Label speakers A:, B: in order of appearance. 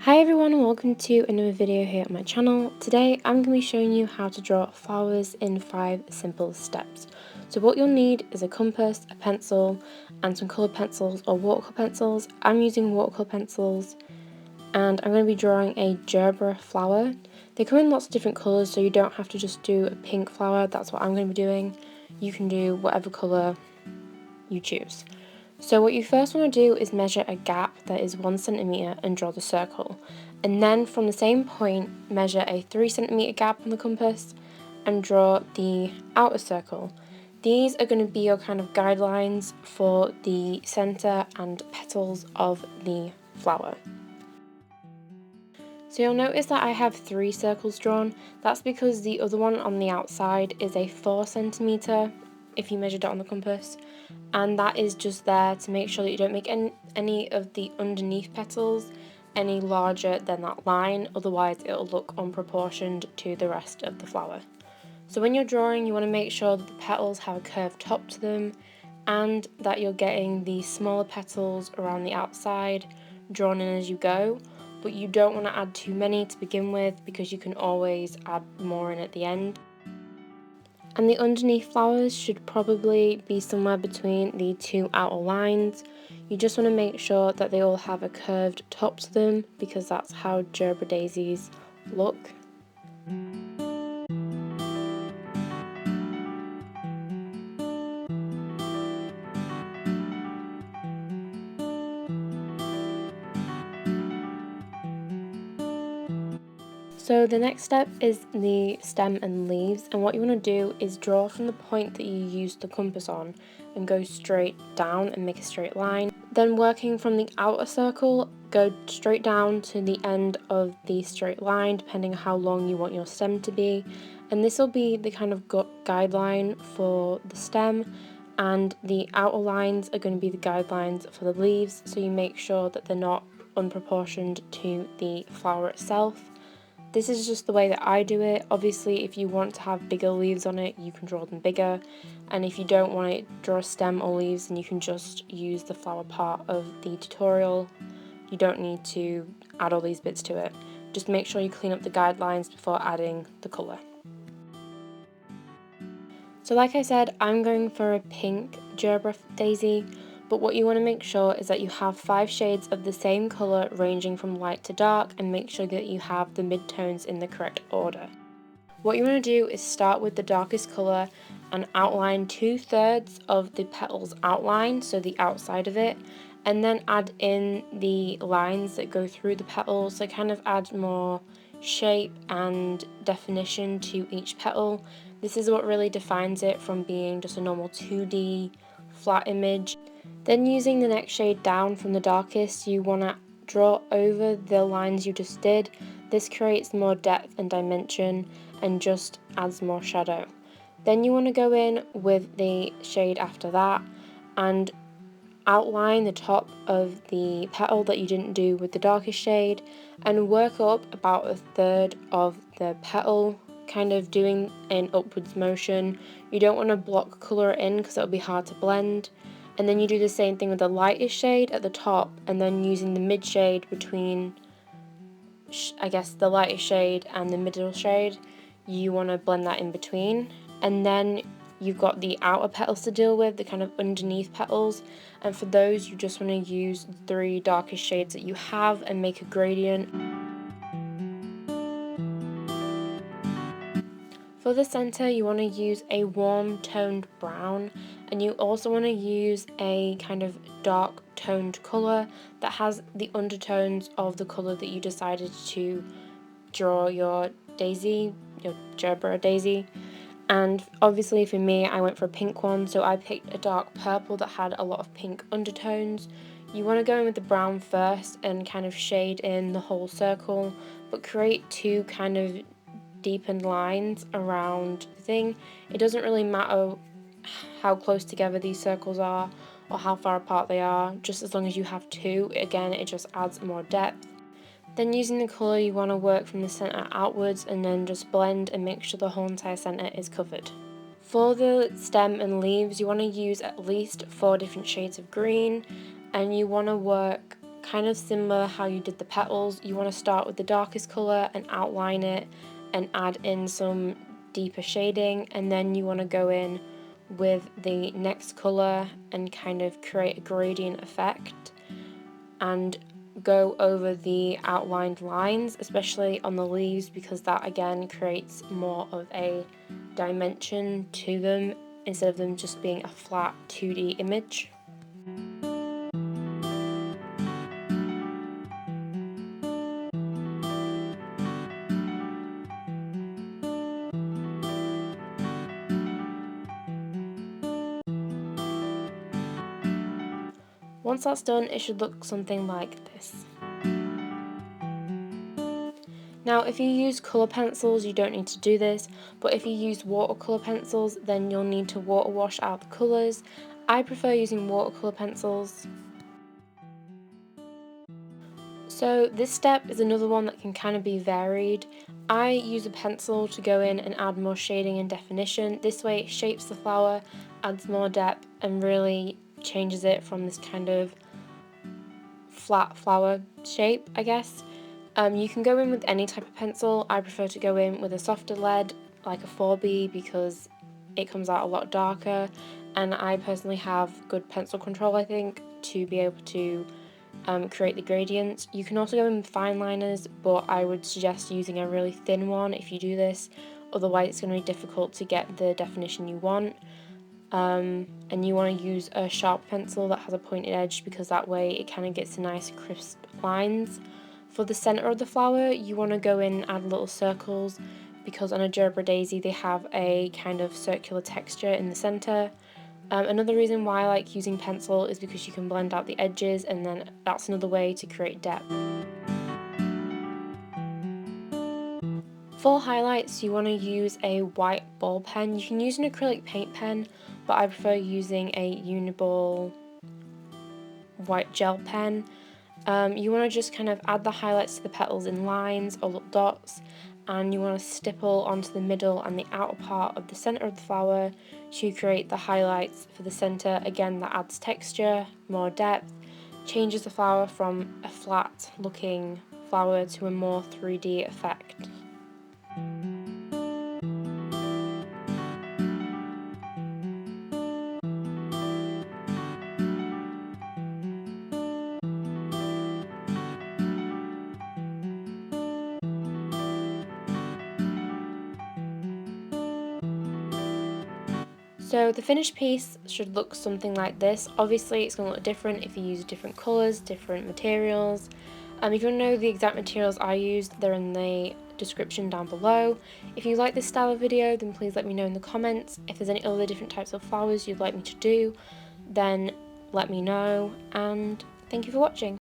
A: Hi everyone and welcome to another video here on my channel. Today I'm going to be showing you how to draw flowers in 5 simple steps. So what you'll need is a compass, a pencil and some coloured pencils or watercolour pencils. I'm using watercolour pencils and I'm going to be drawing a Gerbera flower. They come in lots of different colours, so you don't have to just do a pink flower. That's what I'm going to be doing. You can do whatever colour you choose. So what you first want to do is measure a gap that is 1 centimetre and draw the circle. And then from the same point, measure a 3 centimetre gap on the compass and draw the outer circle. These are going to be your kind of guidelines for the centre and petals of the flower. So you'll notice that I have 3 circles drawn. That's because the other one on the outside is a 4 centimetre if you measured it on the compass. And that is just there to make sure that you don't make any of the underneath petals any larger than that line, otherwise it'll look unproportioned to the rest of the flower. So when you're drawing, you want to make sure that the petals have a curved top to them and that you're getting the smaller petals around the outside drawn in as you go, but you don't want to add too many to begin with because you can always add more in at the end. And the underneath flowers should probably be somewhere between the 2 outer lines. You just want to make sure that they all have a curved top to them because that's how Gerbera daisies look. So the next step is the stem and leaves, and what you want to do is draw from the point that you used the compass on and go straight down and make a straight line. Then working from the outer circle, go straight down to the end of the straight line depending on how long you want your stem to be, and this will be the kind of guideline for the stem, and the outer lines are going to be the guidelines for the leaves, so you make sure that they're not unproportioned to the flower itself. This is just the way that I do it. Obviously, if you want to have bigger leaves on it, you can draw them bigger. And if you don't want to draw a stem or leaves, then you can just use the flower part of the tutorial. You don't need to add all these bits to it. Just make sure you clean up the guidelines before adding the colour. So like I said, I'm going for a pink Gerbera Daisy. But what you want to make sure is that you have 5 shades of the same colour ranging from light to dark, and make sure that you have the midtones in the correct order. What you want to do is start with the darkest colour and outline 2/3 of the petal's outline, so the outside of it, and then add in the lines that go through the petals, so kind of add more shape and definition to each petal. This is what really defines it from being just a normal 2D flat image. Then using the next shade down from the darkest, you want to draw over the lines you just did. This creates more depth and dimension and just adds more shadow. Then you want to go in with the shade after that and outline the top of the petal that you didn't do with the darkest shade and work up about 1/3 of the petal, kind of doing an upwards motion. You don't want to block colour in because it'll be hard to blend. And then you do the same thing with the lightest shade at the top, and then using the mid shade between, I guess, the lightest shade and the middle shade, you want to blend that in between. And then you've got the outer petals to deal with, the kind of underneath petals, and for those you just want to use the 3 darkest shades that you have and make a gradient. For the centre, you want to use a warm toned brown, and you also want to use a kind of dark toned colour that has the undertones of the colour that you decided to draw your daisy, your Gerbera daisy. And obviously for me, I went for a pink one, so I picked a dark purple that had a lot of pink undertones. You want to go in with the brown first and kind of shade in the whole circle, but create 2 kind of deepened lines around the thing. It doesn't really matter how close together these circles are or how far apart they are, just as long as you have 2. Again, it just adds more depth. Then using the colour, you want to work from the centre outwards and then just blend and make sure the whole entire centre is covered. For the stem and leaves, you want to use at least 4 different shades of green, and you want to work kind of similar how you did the petals. You want to start with the darkest colour and outline it and add in some deeper shading, and then you want to go in with the next colour and kind of create a gradient effect and go over the outlined lines, especially on the leaves, because that again creates more of a dimension to them instead of them just being a flat 2D image. Once that's done, it should look something like this. Now, if you use colour pencils, you don't need to do this, but if you use watercolour pencils, then you'll need to water wash out the colours. I prefer using watercolour pencils. So this step is another one that can kind of be varied. I use a pencil to go in and add more shading and definition. This way it shapes the flower, adds more depth, and really changes it from this kind of flat flower shape, I guess. You can go in with any type of pencil. I prefer to go in with a softer lead, like a 4B, because it comes out a lot darker, and I personally have good pencil control, I think, to be able to create the gradients. You can also go in with fine liners, but I would suggest using a really thin one if you do this, otherwise it's going to be difficult to get the definition you want. And you want to use a sharp pencil that has a pointed edge, because that way it kind of gets nice crisp lines. For the centre of the flower, you want to go in and add little circles, because on a Gerbera Daisy they have a kind of circular texture in the centre. Another reason why I like using pencil is because you can blend out the edges, and then that's another way to create depth. For highlights, you want to use a white ball pen. You can use an acrylic paint pen, but I prefer using a uniball white gel pen. You want to just kind of add the highlights to the petals in lines or little dots, and you want to stipple onto the middle and the outer part of the centre of the flower to create the highlights for the centre. Again, that adds texture, more depth, changes the flower from a flat looking flower to a more 3D effect. So the finished piece should look something like this. Obviously it's going to look different if you use different colours, different materials. If you want to know the exact materials I used, they're in the description down below. If you like this style of video, then please let me know in the comments. If there's any other different types of flowers you'd like me to do, then let me know, and thank you for watching.